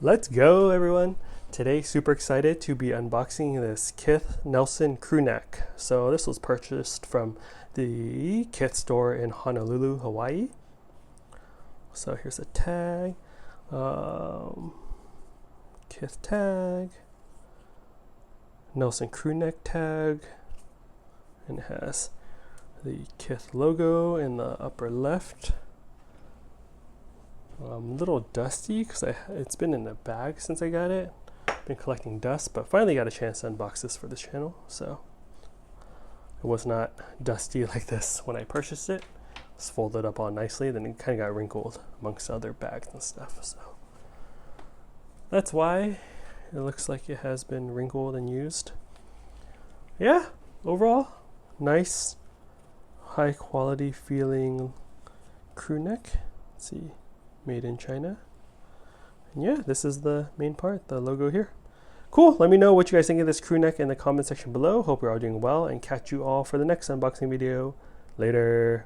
Let's go, everyone. Today, super excited to be unboxing this Kith Nelson Crewneck. So this was purchased from the Kith store in Honolulu, Hawaii. So here's a tag, Kith tag, Nelson Crewneck tag, and it has the Kith logo in the upper left. A little dusty because it's been in the bag since I got it. Been collecting dust, but finally got a chance to unbox this for this channel. So it was not dusty like this when I purchased it. It's folded up all nicely, then it kind of got wrinkled amongst other bags and stuff. So that's why it looks like it has been wrinkled and used. Yeah, overall, nice, high quality feeling crew neck. Let's see. Made in China. And yeah, this is the main part, the logo here. Cool. Let me know what you guys think of this crew neck in the comment section below. Hope you're all doing well and catch you all for the next unboxing video. Later.